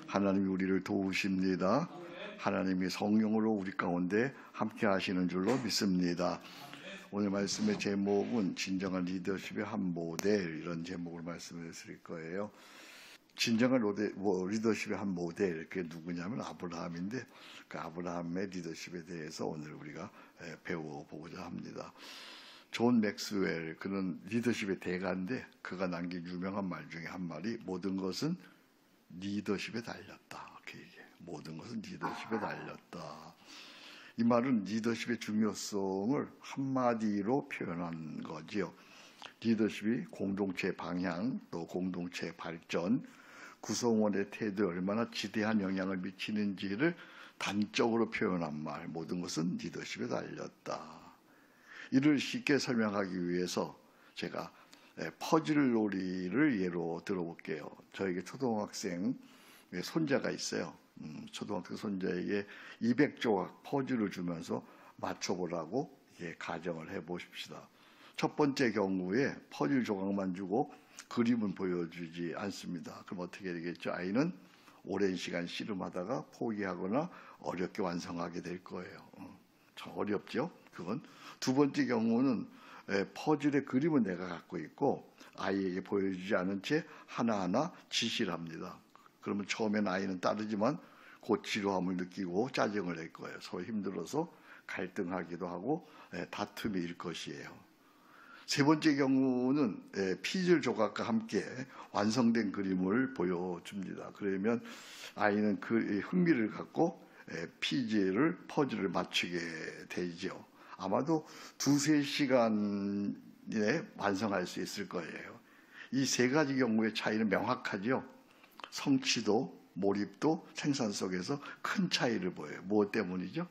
하나님이 우리를 도우십니다. 하나님이 성령으로 우리 가운데 함께 하시는 줄로 믿습니다. 오늘 말씀의 제목은 진정한 리더십의 한 모델, 이런 제목을 말씀을 드릴 거예요. 진정한 리더십의 한 모델, 그게 누구냐면 아브라함인데, 그 아브라함의 리더십에 대해서 오늘 우리가 배워보고자 합니다. 존 맥스웰, 그는 리더십의 대가인데 그가 남긴 유명한 말 중에 한 말이 모든 것은 리더십에 달렸다. 이렇게 얘기해요. 모든 것은 리더십에 달렸다. 이 말은 리더십의 중요성을 한마디로 표현한 거지요. 리더십이 공동체 방향, 또 공동체 발전, 구성원의 태도에 얼마나 지대한 영향을 미치는지를 단적으로 표현한 말, 모든 것은 리더십에 달렸다. 이를 쉽게 설명하기 위해서 제가 퍼즐 놀이를 예로 들어볼게요. 저에게 초등학생 손자가 있어요. 초등학생 손자에게 200조각 퍼즐을 주면서 맞춰보라고 가정을 해보십시다. 첫 번째 경우에 퍼즐 조각만 주고 그림은 보여주지 않습니다. 그럼 어떻게 되겠죠? 아이는 오랜 시간 씨름하다가 포기하거나 어렵게 완성하게 될 거예요. 참 어렵죠? 그건. 두 번째 경우는 퍼즐의 그림은 내가 갖고 있고 아이에게 보여주지 않은 채 하나하나 지시를 합니다. 그러면 처음엔 아이는 따르지만 곧 지루함을 느끼고 짜증을 낼 거예요. 서로 힘들어서 갈등하기도 하고 다툼이 일 것이에요. 세 번째 경우는 피즐 조각과 함께 완성된 그림을 보여줍니다. 그러면 아이는 그 흥미를 갖고 퍼즐을 맞추게 되죠. 아마도 2-3시간에 완성할 수 있을 거예요. 이 세 가지 경우의 차이는 명확하죠. 성취도, 몰입도, 생산 속에서 큰 차이를 보여요. 무엇 때문이죠?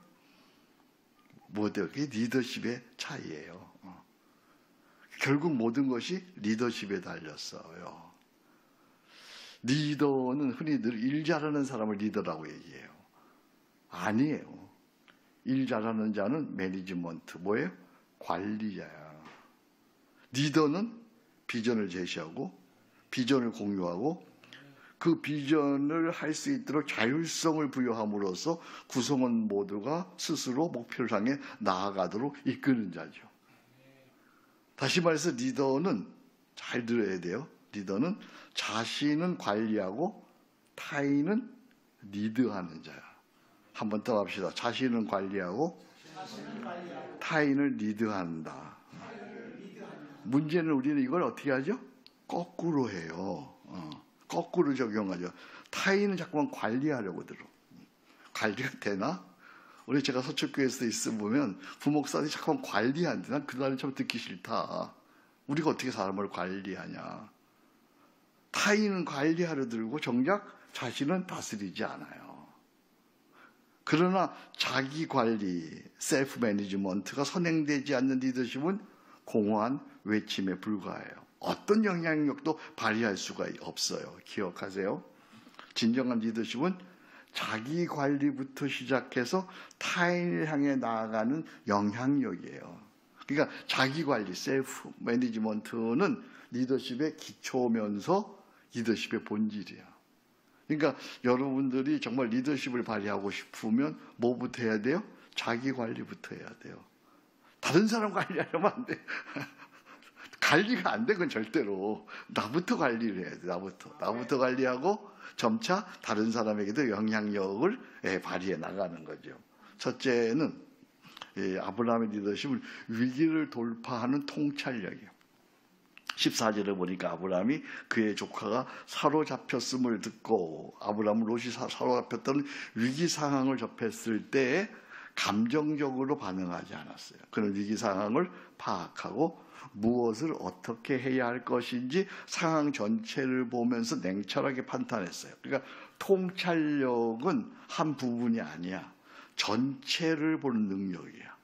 그게 리더십의 차이예요. 결국 모든 것이 리더십에 달렸어요. 리더는 흔히들 일 잘하는 사람을 리더라고 얘기해요. 아니에요. 일 잘하는 자는 매니지먼트, 뭐예요? 관리자야. 리더는 비전을 제시하고 비전을 공유하고 그 비전을 할 수 있도록 자율성을 부여함으로써 구성원 모두가 스스로 목표를 향해 나아가도록 이끄는 자죠. 다시 말해서 리더는 잘 들어야 돼요. 리더는 자신은 관리하고 타인은 리드하는 자야. 한 번 더 합시다. 자신은 관리하고 타인을 리드한다. 문제는 우리는 이걸 어떻게 하죠? 거꾸로 해요. 거꾸로 적용하죠. 타인은 자꾸만 관리하려고 들어. 관리가 되나? 우리 제가 서초교회에서 있으면 부목사들이 자꾸만 관리하는데 난 그 말을 참 듣기 싫다. 우리가 어떻게 사람을 관리하냐. 타인은 관리하려 들고 정작 자신은 다스리지 않아요. 그러나 자기 관리, 셀프 매니지먼트가 선행되지 않는 리더십은 공허한 외침에 불과해요. 어떤 영향력도 발휘할 수가 없어요. 기억하세요. 진정한 리더십은 자기 관리부터 시작해서 타인을 향해 나아가는 영향력이에요. 그러니까 자기 관리, 셀프 매니지먼트는 리더십의 기초면서 리더십의 본질이에요. 그러니까 여러분들이 정말 리더십을 발휘하고 싶으면 뭐부터 해야 돼요? 자기 관리부터 해야 돼요. 다른 사람 관리하려면 안 돼. 관리가 안 된 건 절대로 나부터 관리를 해야 돼. 나부터 관리하고 점차 다른 사람에게도 영향력을 발휘해 나가는 거죠. 첫째는 아브라함의 리더십은 위기를 돌파하는 통찰력이에요. 14절에 보니까 아브라함이 그의 조카가 사로잡혔음을 듣고 아브라함은 롯이 사로잡혔던 위기 상황을 접했을 때 감정적으로 반응하지 않았어요. 그는 위기 상황을 파악하고 무엇을 어떻게 해야 할 것인지 상황 전체를 보면서 냉철하게 판단했어요. 그러니까 통찰력은 한 부분이 아니야. 전체를 보는 능력이야.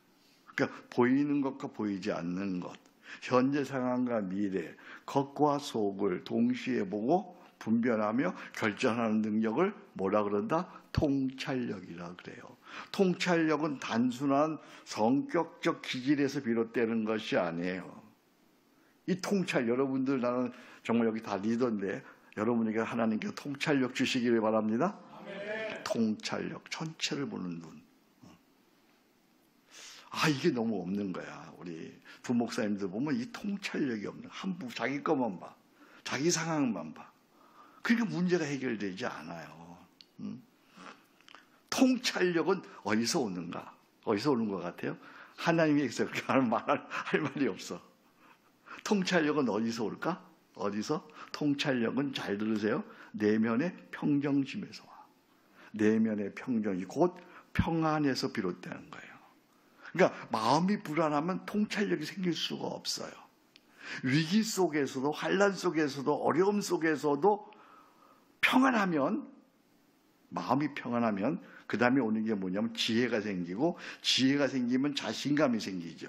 그러니까 보이는 것과 보이지 않는 것, 현재 상황과 미래, 겉과 속을 동시에 보고 분별하며 결정하는 능력을 뭐라 그런다? 통찰력이라 그래요. 통찰력은 단순한 성격적 기질에서 비롯되는 것이 아니에요. 이 통찰, 여러분들 나는 정말 여기 다 리더인데 여러분에게 하나님께 통찰력 주시기를 바랍니다. 통찰력, 전체를 보는 눈. 이게 너무 없는 거야. 우리 부목사님들 보면 이 통찰력이 없는, 자기 것만 봐. 자기 상황만 봐. 그러니까 문제가 해결되지 않아요. 통찰력은 어디서 오는가? 어디서 오는 것 같아요? 하나님이 그렇게 할 말이 없어. 통찰력은 어디서 올까? 어디서? 통찰력은 잘 들으세요. 내면의 평정심에서 와. 내면의 평정이 곧 평안에서 비롯되는 거예요. 그러니까 마음이 불안하면 통찰력이 생길 수가 없어요. 위기 속에서도, 환난 속에서도, 어려움 속에서도 평안하면, 마음이 평안하면 그 다음에 오는 게 뭐냐면 지혜가 생기고, 지혜가 생기면 자신감이 생기죠.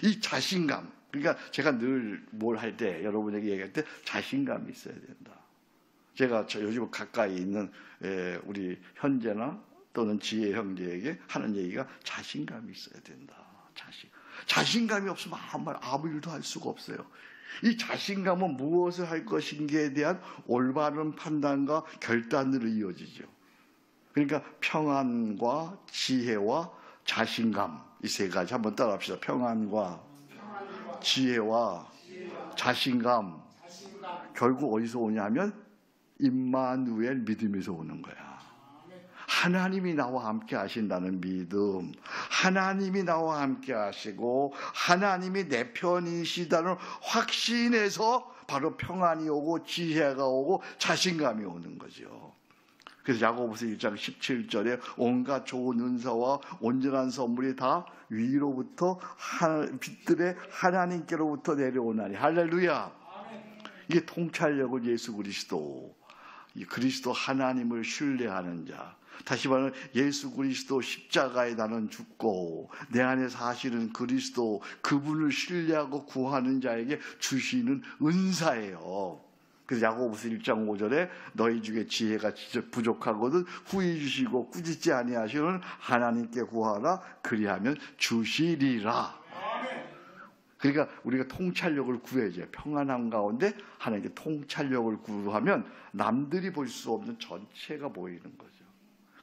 이 자신감, 그러니까 제가 늘 뭘 할 때, 여러분에게 얘기할 때 자신감이 있어야 된다. 제가 요즘 가까이 있는 우리 현재나 또는 지혜 형제에게 하는 얘기가 자신감이 있어야 된다. 자신감이 없으면 아무 일도 할 수가 없어요. 이 자신감은 무엇을 할 것인가에 대한 올바른 판단과 결단으로 이어지죠. 그러니까 평안과 지혜와 자신감, 이 세 가지 한번 따라합시다. 평안과 지혜와 자신감. 결국 어디서 오냐면 임마누엘, 믿음에서 오는 거야. 하나님이 나와 함께 하신다는 믿음, 하나님이 나와 함께 하시고 하나님이 내 편이시다는 확신에서 바로 평안이 오고 지혜가 오고 자신감이 오는 거죠. 그래서 야고보서 1장 17절에 온갖 좋은 은사와 온전한 선물이 다 위로부터 빛들의 하나님께로부터 내려오나니. 할렐루야. 이게 통찰력을 예수 그리스도, 이 그리스도 하나님을 신뢰하는 자, 다시 말하면 예수 그리스도 십자가에 나는 죽고 내 안에 사시는 그리스도, 그분을 신뢰하고 구하는 자에게 주시는 은사예요. 그래서 야고보서 1장 5절에 너희 중에 지혜가 부족하거든 후히 주시고 꾸짖지 아니하시는 하나님께 구하라, 그리하면 주시리라. 그러니까 우리가 통찰력을 구해야죠. 평안함 가운데 하나님께 통찰력을 구하면 남들이 볼 수 없는 전체가 보이는 거죠.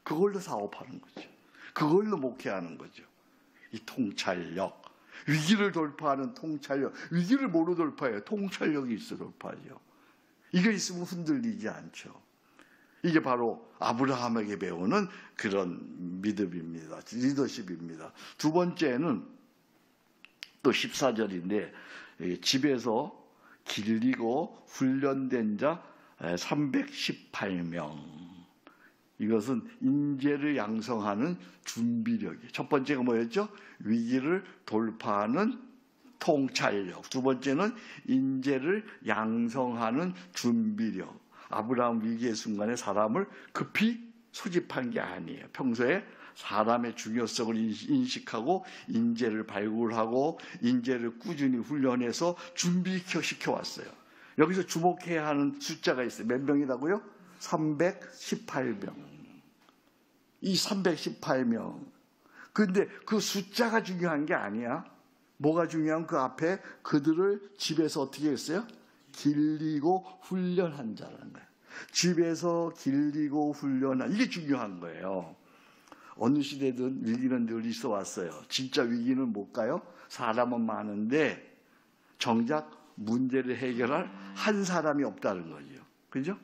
그걸로 사업하는 거죠. 그걸로 목회하는 거죠. 이 통찰력, 위기를 돌파하는 통찰력. 위기를 뭐로 돌파해요? 통찰력이 있어 돌파하죠. 이게 있으면 흔들리지 않죠. 이게 바로 아브라함에게 배우는 그런 믿음입니다. 리더십입니다. 두 번째는 또 14절인데 집에서 길리고 훈련된 자 318명. 이것은 인재를 양성하는 준비력이에요. 첫 번째가 뭐였죠? 위기를 돌파하는 통찰력. 두 번째는 인재를 양성하는 준비력. 아브라함 위기의 순간에 사람을 급히 소집한 게 아니에요. 평소에 사람의 중요성을 인식하고 인재를 발굴하고 인재를 꾸준히 훈련해서 준비시켜왔어요. 여기서 주목해야 하는 숫자가 있어요. 몇 명이라고요? 318명. 이 318명. 그런데 그 숫자가 중요한 게 아니야. 뭐가 중요한 그 앞에 그들을 집에서 어떻게 했어요? 길리고 훈련한 자라는 거예요. 집에서 길리고 훈련한, 이게 중요한 거예요. 어느 시대든 위기는 늘 있어 왔어요. 진짜 위기는 뭘까요? 사람은 많은데 정작 문제를 해결할 한 사람이 없다는 거죠. 그죠?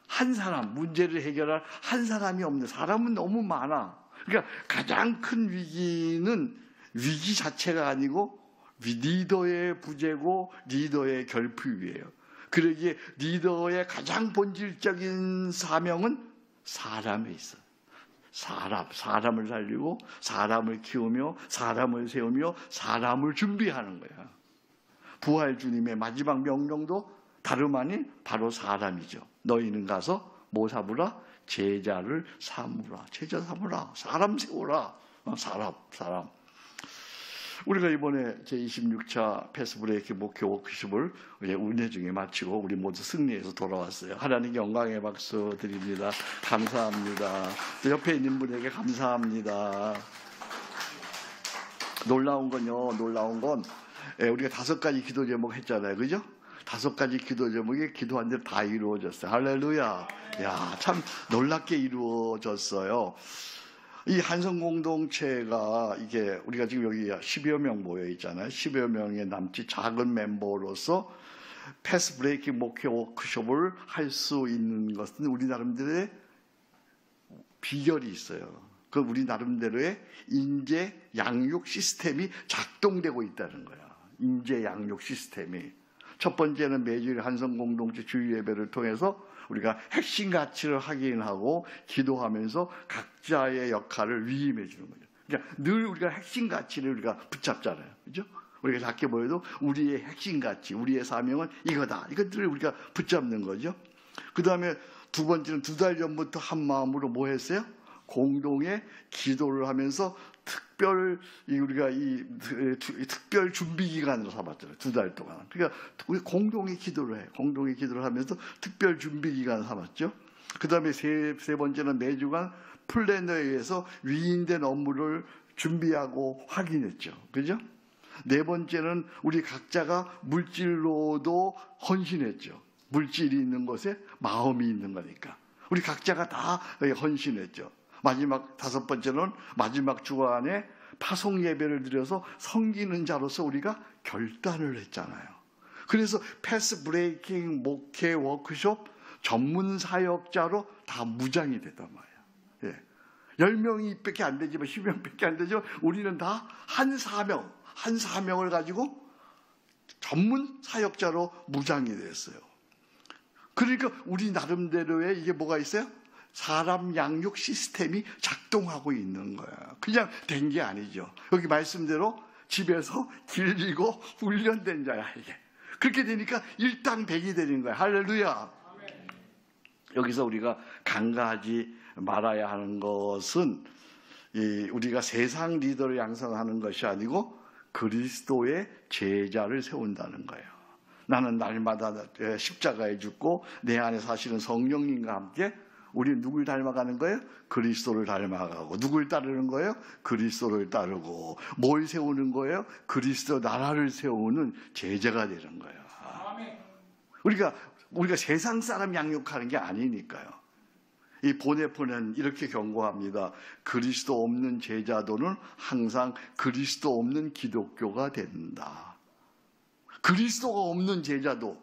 한 사람, 문제를 해결할 한 사람이 없는, 사람은 너무 많아. 그러니까 가장 큰 위기는 위기 자체가 아니고 리더의 부재고 리더의 결핍이에요. 그러기에 리더의 가장 본질적인 사명은 사람에 있어요. 사람을 살리고 사람을 키우며 사람을 세우며 사람을 준비하는 거야. 부활 주님의 마지막 명령도 다름 아닌 바로 사람이죠. 너희는 가서 뭐 삼으라? 제자를 삼으라. 제자 삼으라. 사람 세우라. 사람. 우리가 이번에 제26차 패스브레이크 목회 워크숍을 은혜 중에 마치고 우리 모두 승리해서 돌아왔어요. 하나님께 영광의 박수 드립니다. 감사합니다. 옆에 있는 분에게 감사합니다. 놀라운 건 우리가 5가지 기도 제목 했잖아요. 그죠? 5가지 기도 제목이 기도한 대로 다 이루어졌어요. 할렐루야. 야, 참 놀랍게 이루어졌어요. 이 한성 공동체가 이게 우리가 지금 여기 10여 명 모여 있잖아요. 10여 명의 남짓 작은 멤버로서 패스 브레이킹 목회 워크숍을 할 수 있는 것은 우리 나름대로의 비결이 있어요. 그 우리 나름대로의 인재 양육 시스템이 작동되고 있다는 거야. 인재 양육 시스템이. 첫 번째는 매주일 한성 공동체 주일 예배를 통해서 우리가 핵심 가치를 확인하고 기도하면서 각자의 역할을 위임해 주는 거죠. 그러니까 늘 우리가 핵심 가치를 우리가 붙잡잖아요. 그죠? 우리가 작게 보여도 우리의 핵심 가치, 우리의 사명은 이거다. 이것들을 우리가 붙잡는 거죠. 그 다음에 두 번째는 2달 전부터 한 마음으로 뭐 했어요? 공동의 기도를 하면서 특별 준비 기간으로 삼았잖아요. 2달 동안. 그러니까 우리 공동의 기도를 해요. 공동의 기도를 하면서 특별 준비 기간을 삼았죠. 그 다음에 세 번째는 매주간 플래너에 의해서 위임된 업무를 준비하고 확인했죠. 그죠? 네 번째는 우리 각자가 물질로도 헌신했죠. 물질이 있는 곳에 마음이 있는 거니까. 우리 각자가 다 헌신했죠. 마지막 5번째는 마지막 주간에 파송 예배를 드려서 섬기는 자로서 우리가 결단을 했잖아요. 그래서 패스 브레이킹 목회 워크숍 전문 사역자로 다 무장이 됐단 말이에요. 예. 10명이 밖에 안 되지만 10명 밖에 안 되지만 우리는 다 한 사명을 가지고 전문 사역자로 무장이 됐어요. 그러니까 우리 나름대로의 이게 뭐가 있어요? 사람 양육 시스템이 작동하고 있는 거야. 그냥 된 게 아니죠. 여기 말씀대로 집에서 길리고 훈련된 자야 이게. 그렇게 되니까 일당백이 되는 거야. 할렐루야. 여기서 우리가 간과하지 말아야 하는 것은 우리가 세상 리더를 양성하는 것이 아니고 그리스도의 제자를 세운다는 거예요. 나는 날마다 십자가에 죽고 내 안에 사시는 성령님과 함께 우리 누굴 닮아가는 거예요? 그리스도를 닮아가고. 누굴 따르는 거예요? 그리스도를 따르고. 뭘 세우는 거예요? 그리스도 나라를 세우는 제자가 되는 거예요. 우리가 세상 사람 양육하는 게 아니니까요. 이 보네포는 이렇게 경고합니다. 그리스도 없는 제자도는 항상 그리스도 없는 기독교가 된다. 그리스도가 없는 제자도,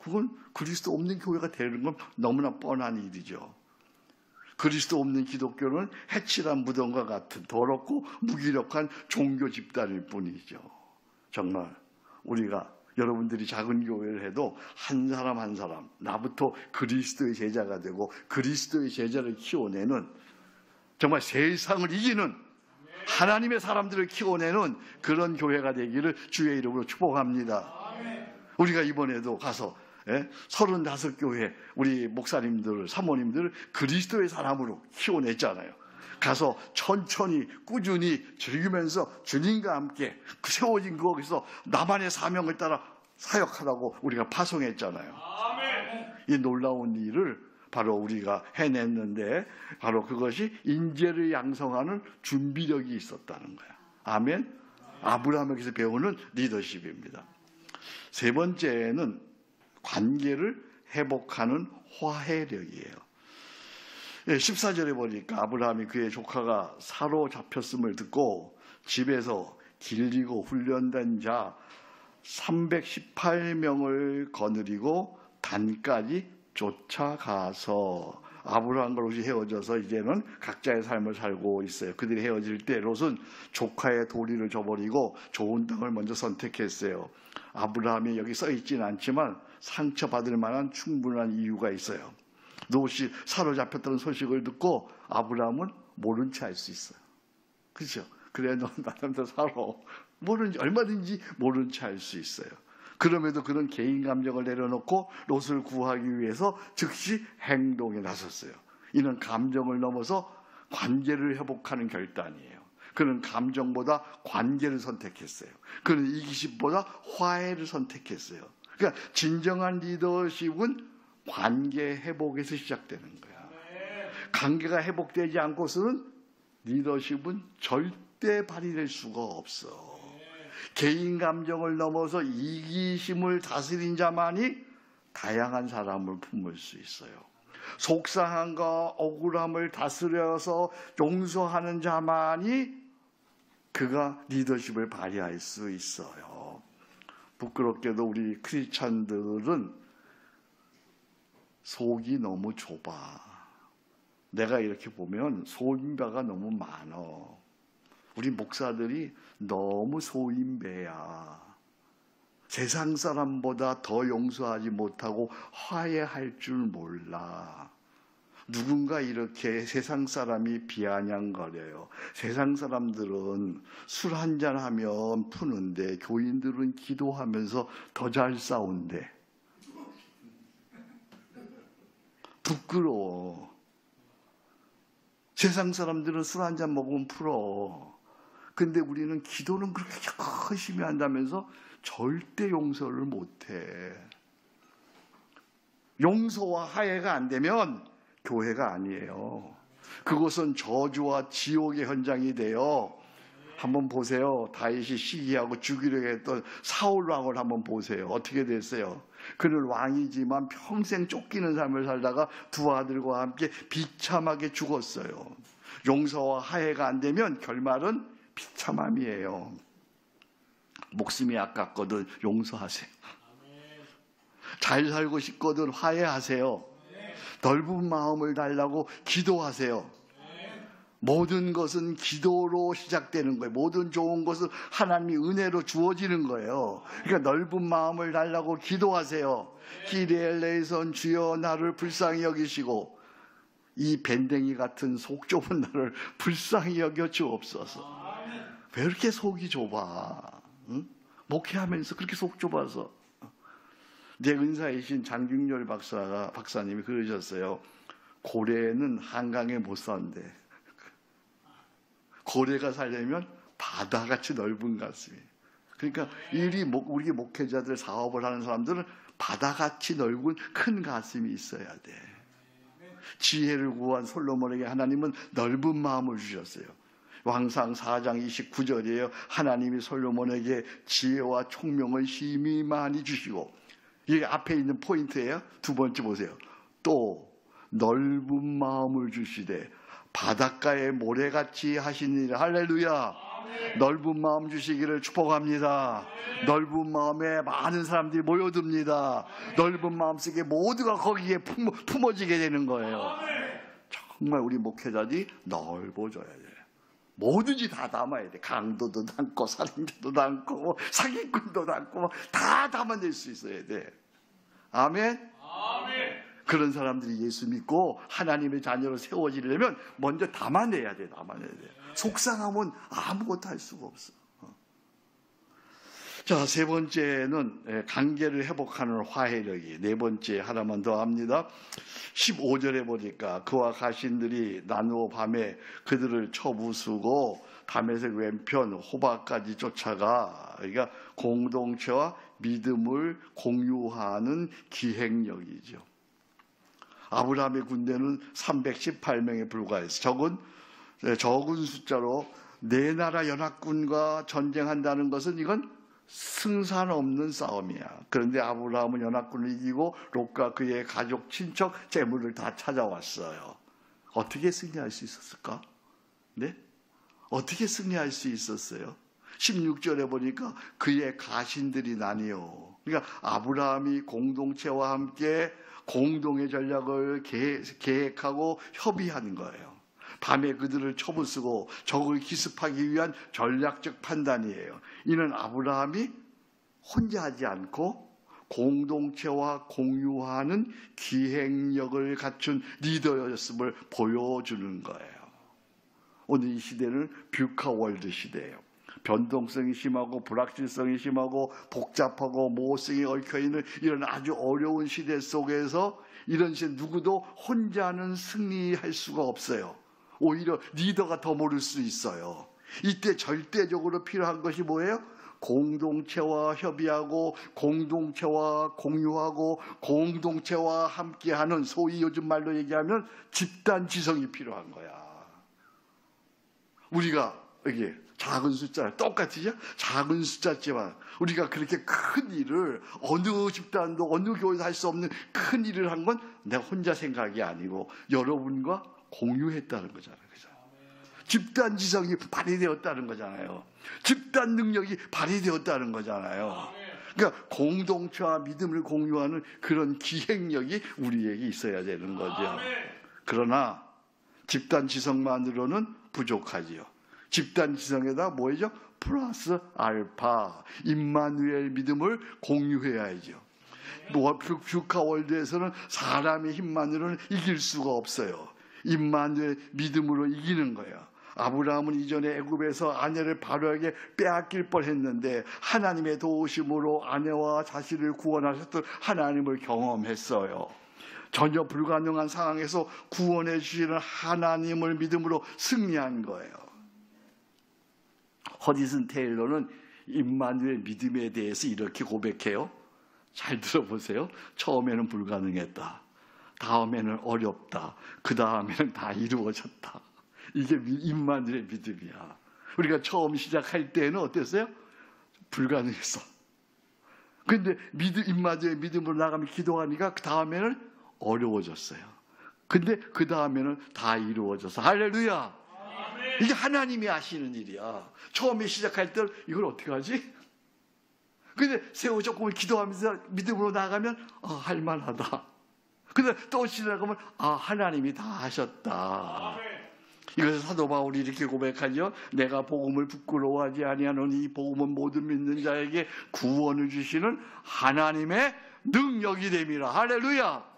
그건 그리스도 없는 교회가 되는 건 너무나 뻔한 일이죠. 그리스도 없는 기독교는 해칠한 무덤과 같은 더럽고 무기력한 종교 집단일 뿐이죠. 정말 우리가 여러분들이 작은 교회를 해도 한 사람 한 사람 나부터 그리스도의 제자가 되고 그리스도의 제자를 키워내는 정말 세상을 이기는 하나님의 사람들을 키워내는 그런 교회가 되기를 주의 이름으로 축복합니다. 우리가 이번에도 가서 35교회 우리 목사님들, 사모님들 그리스도의 사람으로 키워냈잖아요. 가서 천천히 꾸준히 즐기면서 주님과 함께 세워진 거기서 나만의 사명을 따라 사역하라고 우리가 파송했잖아요. 이 놀라운 일을 바로 우리가 해냈는데 바로 그것이 인재를 양성하는 준비력이 있었다는 거야. 아멘. 아브라함에게서 배우는 리더십입니다. 세 번째는 관계를 회복하는 화해력이에요. 14절에 보니까 아브라함이 그의 조카가 사로잡혔음을 듣고 집에서 길리고 훈련된 자 318명을 거느리고 단까지 쫓아가서 아브라함과 롯이 헤어져서 이제는 각자의 삶을 살고 있어요. 그들이 헤어질 때 롯은 조카의 도리를 저버리고 좋은 땅을 먼저 선택했어요. 아브라함이 여기 써 있지는 않지만 상처받을 만한 충분한 이유가 있어요. 롯이 사로잡혔다는 소식을 듣고 아브라함은 모른 채 알 수 있어요. 그렇죠? 그래 너 나한테 살아. 얼마든지 모른 채 알 수 있어요. 그럼에도 그는 개인 감정을 내려놓고 롯을 구하기 위해서 즉시 행동에 나섰어요. 이는 감정을 넘어서 관계를 회복하는 결단이에요. 그는 감정보다 관계를 선택했어요. 그는 이기심보다 화해를 선택했어요. 그러니까 진정한 리더십은 관계 회복에서 시작되는 거야. 관계가 회복되지 않고서는 리더십은 절대 발휘될 수가 없어. 개인 감정을 넘어서 이기심을 다스린 자만이 다양한 사람을 품을 수 있어요. 속상함과 억울함을 다스려서 용서하는 자만이 그가 리더십을 발휘할 수 있어요. 부끄럽게도 우리 크리스찬들은 속이 너무 좁아. 내가 이렇게 보면 소인배가 너무 많어. 우리 목사들이 너무 소인배야. 세상 사람보다 더 용서하지 못하고 화해할 줄 몰라. 누군가 이렇게 세상 사람이 비아냥거려요. 세상 사람들은 술 한잔 하면 푸는데 교인들은 기도하면서 더 잘 싸운대. 부끄러워. 세상 사람들은 술 한잔 먹으면 풀어. 근데 우리는 기도는 그렇게 열심히 한다면서 절대 용서를 못해. 용서와 화해가 안 되면 교회가 아니에요. 그것은 저주와 지옥의 현장이 돼요. 한번 보세요. 다윗이 시기하고 죽이려고 했던 사울 왕을 한번 보세요. 어떻게 됐어요? 그는 왕이지만 평생 쫓기는 삶을 살다가 두 아들과 함께 비참하게 죽었어요. 용서와 화해가 안 되면 결말은 비참함이에요. 목숨이 아깝거든 용서하세요. 잘 살고 싶거든 화해하세요. 넓은 마음을 달라고 기도하세요. 모든 것은 기도로 시작되는 거예요. 모든 좋은 것은 하나님의 은혜로 주어지는 거예요. 그러니까 넓은 마음을 달라고 기도하세요. 기레엘레이선 주여 나를 불쌍히 여기시고 이 밴댕이 같은 속 좁은 나를 불쌍히 여겨 주옵소서. 왜 이렇게 속이 좁아? 응? 목회하면서 그렇게 속 좁아서. 내 은사이신 장중열 박사님이 그러셨어요. 고래는 한강에 못 산대. 고래가 살려면 바다같이 넓은 가슴이. 그러니까 우리 목회자들 사업을 하는 사람들은 바다같이 넓은 큰 가슴이 있어야 돼. 지혜를 구한 솔로몬에게 하나님은 넓은 마음을 주셨어요. 왕상 4장 29절이에요. 하나님이 솔로몬에게 지혜와 총명을 심히 많이 주시고, 이게 앞에 있는 포인트예요. 두 번째 보세요. 또 넓은 마음을 주시되 바닷가에 모래같이 하시니라. 할렐루야. 넓은 마음 주시기를 축복합니다. 넓은 마음에 많은 사람들이 모여듭니다. 넓은 마음 속에 모두가 거기에 품어지게 되는 거예요. 정말 우리 목회자들이 넓어져야 돼요. 뭐든지 다 담아야 돼. 강도도 담고 살인자도 담고 사기꾼도 담고 다 담아낼 수 있어야 돼. 아멘. 그런 사람들이 예수 믿고 하나님의 자녀로 세워지려면 먼저 담아내야 돼. 담아내야 돼. 속상하면 아무것도 할 수가 없어. 자, 세 번째는 관계를 회복하는 화해력이. 네 번째 하나만 더 합니다. 15절에 보니까 그와 가신들이 나누어 밤에 그들을 쳐부수고 다메섹 왼편 호바까지 쫓아가. 그러니까 공동체와 믿음을 공유하는 기행력이죠. 아브라함의 군대는 318명에 불과해서 적은 숫자로 네 나라 연합군과 전쟁한다는 것은 이건 승산 없는 싸움이야. 그런데 아브라함은 연합군을 이기고 롯과 그의 가족, 친척, 재물을 다 찾아왔어요. 어떻게 승리할 수 있었을까? 네? 어떻게 승리할 수 있었어요? 16절에 보니까 그의 가신들이 나뉘어. 그러니까 아브라함이 공동체와 함께 공동의 전략을 계획하고 협의하는 거예요. 밤에 그들을 쳐부수고 적을 기습하기 위한 전략적 판단이에요. 이는 아브라함이 혼자 하지 않고 공동체와 공유하는 기행력을 갖춘 리더였음을 보여주는 거예요. 오늘 이 시대는 뷰카월드 시대예요. 변동성이 심하고 불확실성이 심하고 복잡하고 모호성이 얽혀있는 이런 아주 어려운 시대 속에서 이런 시대 누구도 혼자는 승리할 수가 없어요. 오히려 리더가 더 모를 수 있어요. 이때 절대적으로 필요한 것이 뭐예요? 공동체와 협의하고 공동체와 공유하고 공동체와 함께하는, 소위 요즘 말로 얘기하면 집단 지성이 필요한 거야. 우리가 여기 작은 숫자 똑같으죠? 작은 숫자지만 우리가 그렇게 큰 일을 어느 집단도 어느 교회도 할 수 없는 큰 일을 한 건 내가 혼자 생각이 아니고 여러분과 공유했다는 거잖아요. 그죠? 집단 지성이 발휘되었다는 거잖아요. 집단 능력이 발휘되었다는 거잖아요. 그러니까 공동체와 믿음을 공유하는 그런 기획력이 우리에게 있어야 되는 거죠. 그러나 집단 지성만으로는 부족하지요. 집단 지성에다 뭐죠? 플러스 알파, 임마누엘 믿음을 공유해야죠. 뷰카 월드에서는 사람의 힘만으로는 이길 수가 없어요. 임마누엘 믿음으로 이기는 거예요. 아브라함은 이전에 애굽에서 아내를 바로에게 빼앗길 뻔했는데 하나님의 도우심으로 아내와 자신을 구원하셨던 하나님을 경험했어요. 전혀 불가능한 상황에서 구원해 주시는 하나님을 믿음으로 승리한 거예요. 허디슨 테일러는 임마누엘 믿음에 대해서 이렇게 고백해요. 잘 들어보세요. 처음에는 불가능했다. 다음에는 어렵다. 그 다음에는 다 이루어졌다. 이게 임마누엘 믿음이야. 우리가 처음 시작할 때는 어땠어요? 불가능했어. 근데 임마누엘 믿음으로 나가면 기도하니까 그 다음에는 어려워졌어요. 근데 그 다음에는 다 이루어져서 할렐루야. 이게 하나님이 하시는 일이야. 처음에 시작할 때 이걸 어떻게 하지? 근데 세워 조금 기도하면서 믿음으로 나가면 할만하다. 근데 또 시작하면 하나님이 다 하셨다. 이것을 사도 바울이 이렇게 고백하죠. 내가 복음을 부끄러워하지 아니하노니 이 복음은 모든 믿는 자에게 구원을 주시는 하나님의 능력이 됨이라. 할렐루야.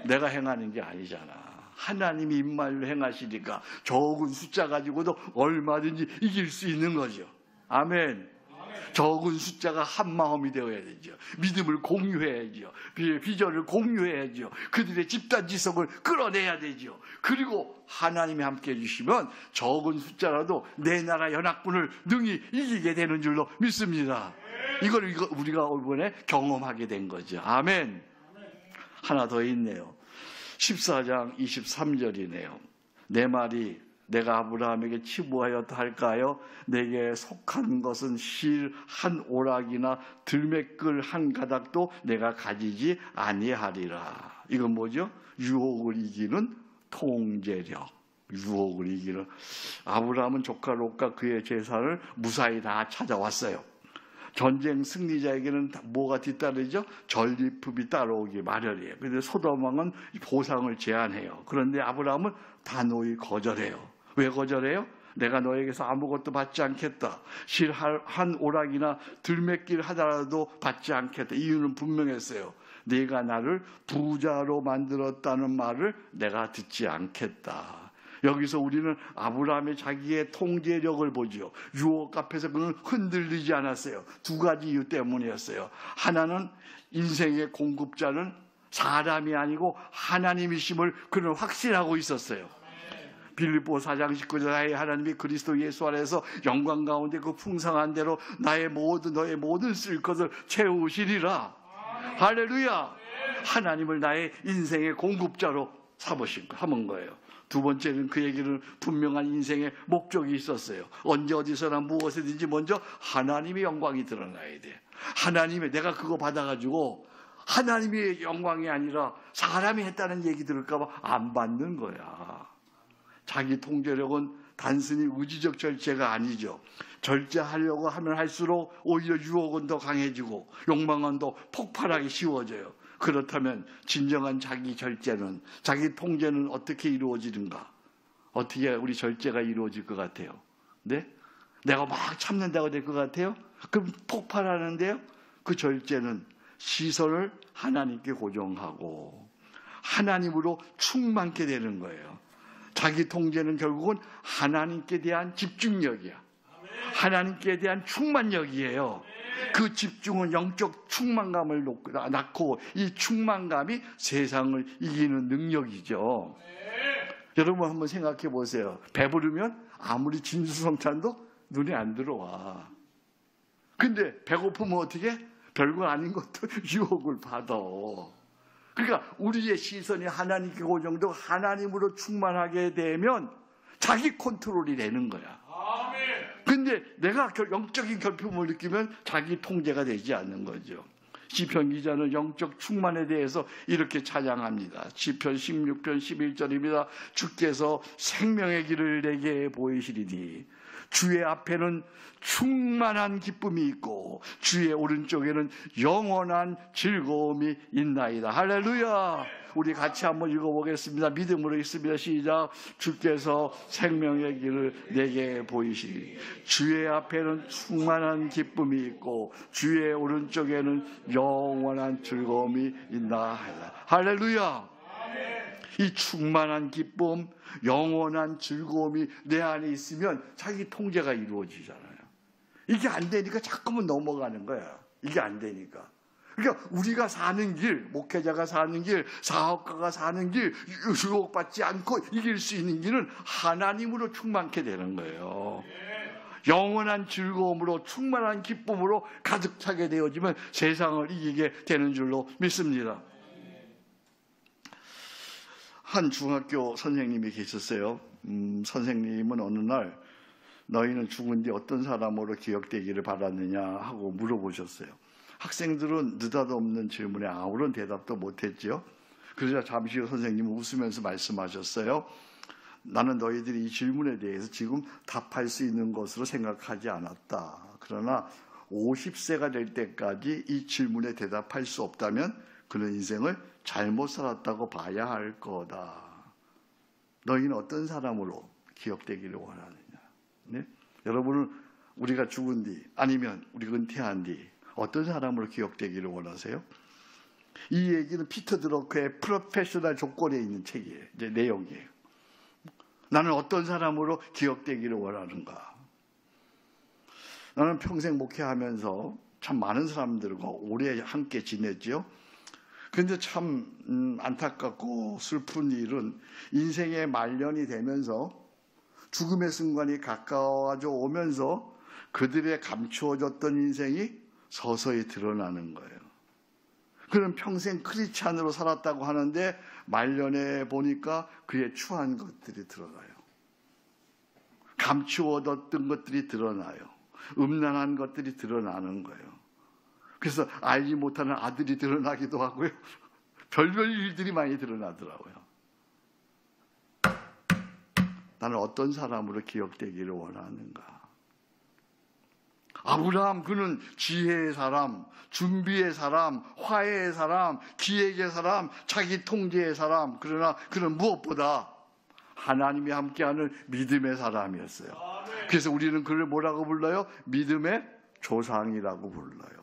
내가 행하는 게 아니잖아. 하나님이 임마누엘 행하시니까 적은 숫자 가지고도 얼마든지 이길 수 있는 거죠. 아멘. 적은 숫자가 한 마음이 되어야 되죠. 믿음을 공유해야죠. 비전을 공유해야죠. 그들의 집단 지성을 끌어내야 되죠. 그리고 하나님이 함께 해주시면 적은 숫자라도 내 나라 연합군을 능히 이기게 되는 줄로 믿습니다. 이걸 우리가 이번에 경험하게 된 거죠. 아멘. 하나 더 있네요. 14장 23절이네요. 내 말이 내가 아브라함에게 치부하였다 할까요? 내게 속한 것은 실 한 오락이나 들매끌 한 가닥도 내가 가지지 아니하리라. 이건 뭐죠? 유혹을 이기는 통제력. 유혹을 이기는. 아브라함은 조카 롯과 그의 재산을 무사히 다 찾아왔어요. 전쟁 승리자에게는 뭐가 뒤따르죠? 전리품이 따라오기 마련이에요. 그런데 소돔 왕은 보상을 제안해요. 그런데 아브라함은 단호히 거절해요. 왜 거절해요? 내가 너에게서 아무것도 받지 않겠다. 실 한 오락이나 들매길 하나라도 받지 않겠다. 이유는 분명했어요. 네가 나를 부자로 만들었다는 말을 내가 듣지 않겠다. 여기서 우리는 아브라함의 자기의 통제력을 보죠. 유혹 앞에서 그는 흔들리지 않았어요. 두 가지 이유 때문이었어요. 하나는 인생의 공급자는 사람이 아니고 하나님이심을 그는 확신하고 있었어요. 빌립보 4장 19절 나의 하나님이 그리스도 예수 안에서 영광 가운데 그 풍성한 대로 너의 모든 쓸 것을 채우시리라. 할렐루야. 하나님을 나의 인생의 공급자로 삼은 거예요. 두 번째는 그에게는 분명한 인생의 목적이 있었어요. 언제 어디서나 무엇이든지 먼저 하나님의 영광이 드러나야 돼. 하나님의 내가 그거 받아가지고 하나님의 영광이 아니라 사람이 했다는 얘기 들을까 봐 안 받는 거야. 자기 통제력은 단순히 의지적 절제가 아니죠. 절제하려고 하면 할수록 오히려 유혹은 더 강해지고 욕망은 더 폭발하기 쉬워져요. 그렇다면 진정한 자기 절제는, 자기 통제는 어떻게 이루어지는가? 어떻게 우리 절제가 이루어질 것 같아요? 네? 내가 막 참는다고 될 것 같아요? 그럼 폭발하는데요? 그 절제는 시선을 하나님께 고정하고 하나님으로 충만케 되는 거예요. 자기 통제는 결국은 하나님께 대한 집중력이야. 하나님께 대한 충만력이에요. 그 집중은 영적 충만감을 낳고 이 충만감이 세상을 이기는 능력이죠. 여러분 한번 생각해 보세요. 배부르면 아무리 진수성찬도 눈에 안 들어와. 근데 배고프면 어떻게? 별거 아닌 것도 유혹을 받아. 그러니까 우리의 시선이 하나님께 고정되고 하나님으로 충만하게 되면 자기 컨트롤이 되는 거야. 근데 내가 영적인 결핍을 느끼면 자기 통제가 되지 않는 거죠. 시편 기자는 영적 충만에 대해서 이렇게 찬양합니다. 시편 16편 11절입니다. 주께서 생명의 길을 내게 보이시리니 주의 앞에는 충만한 기쁨이 있고 주의 오른쪽에는 영원한 즐거움이 있나이다. 할렐루야. 우리 같이 한번 읽어보겠습니다. 믿음으로 읽습니다. 시작. 주께서 생명의 길을 내게 보이시리. 주의 앞에는 충만한 기쁨이 있고 주의 오른쪽에는 영원한 즐거움이 있나이다. 할렐루야. 이 충만한 기쁨, 영원한 즐거움이 내 안에 있으면 자기 통제가 이루어지잖아요. 이게 안 되니까 자꾸만 넘어가는 거야. 이게 안 되니까. 그러니까 우리가 사는 길, 목회자가 사는 길, 사업가가 사는 길, 유혹받지 않고 이길 수 있는 길은 하나님으로 충만케 되는 거예요. 영원한 즐거움으로 충만한 기쁨으로 가득 차게 되어지면 세상을 이기게 되는 줄로 믿습니다. 한 중학교 선생님이 계셨어요. 선생님은 어느 날 너희는 죽은 뒤 어떤 사람으로 기억되기를 바랐느냐 하고 물어보셨어요. 학생들은 느닷없는 질문에 아무런 대답도 못했죠. 그러자 잠시 후 선생님은 웃으면서 말씀하셨어요. 나는 너희들이 이 질문에 대해서 지금 답할 수 있는 것으로 생각하지 않았다. 그러나 50세가 될 때까지 이 질문에 대답할 수 없다면 그는 인생을 잘못 살았다고 봐야 할 거다. 너희는 어떤 사람으로 기억되기를 원하느냐? 네? 여러분은 우리가 죽은 뒤 아니면 우리가 은퇴한 뒤 어떤 사람으로 기억되기를 원하세요? 이 얘기는 피터 드러커의 프로페셔널 조건에 있는 책이에요. 이제 내용이에요. 나는 어떤 사람으로 기억되기를 원하는가? 나는 평생 목회하면서 참 많은 사람들과 오래 함께 지냈죠. 그런데 참 안타깝고 슬픈 일은 인생의 말년이 되면서 죽음의 순간이 가까워져 오면서 그들의 감추어졌던 인생이 서서히 드러나는 거예요. 그는 평생 크리스찬으로 살았다고 하는데 말년에 보니까 그의 추한 것들이 드러나요. 감추어뒀던 것들이 드러나요. 음란한 것들이 드러나는 거예요. 그래서 알지 못하는 아들이 드러나기도 하고요. 별별 일들이 많이 드러나더라고요. 나는 어떤 사람으로 기억되기를 원하는가? 아브라함, 그는 지혜의 사람, 준비의 사람, 화해의 사람, 기획의 사람, 자기 통제의 사람. 그러나 그는 무엇보다 하나님이 함께하는 믿음의 사람이었어요. 그래서 우리는 그를 뭐라고 불러요? 믿음의 조상이라고 불러요.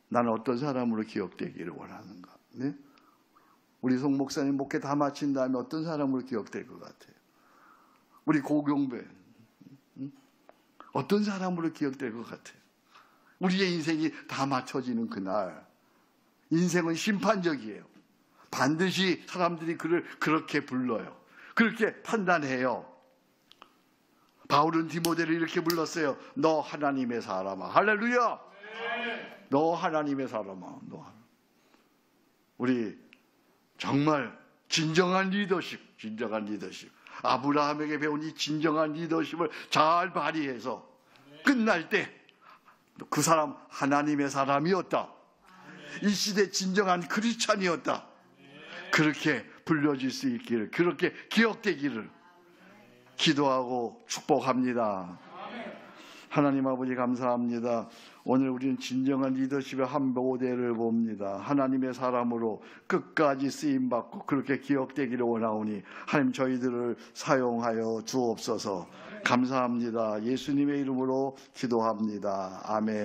나는 어떤 사람으로 기억되기를 원하는가? 네? 우리 송 목사님 목회 다 마친 다음에 어떤 사람으로 기억될 것 같아요? 우리 고경배 어떤 사람으로 기억될 것 같아요? 우리의 인생이 다 맞춰지는 그날, 인생은 심판적이에요. 반드시 사람들이 그를 그렇게 불러요. 그렇게 판단해요. 바울은 디모데를 이렇게 불렀어요. 너 하나님의 사람아. 할렐루야. 너 하나님의 사람아. 우리 정말 진정한 리더십. 아브라함에게 배운 이 진정한 리더십을 잘 발휘해서 끝날 때 그 사람 하나님의 사람이었다. 이 시대 진정한 크리스찬이었다. 그렇게 불려질 수 있기를, 그렇게 기억되기를 기도하고 축복합니다. 하나님 아버지 감사합니다. 오늘 우리는 진정한 리더십의 한 모델을 봅니다. 하나님의 사람으로 끝까지 쓰임받고 그렇게 기억되기를 원하오니 하나님 저희들을 사용하여 주옵소서. 감사합니다. 예수님의 이름으로 기도합니다. 아멘.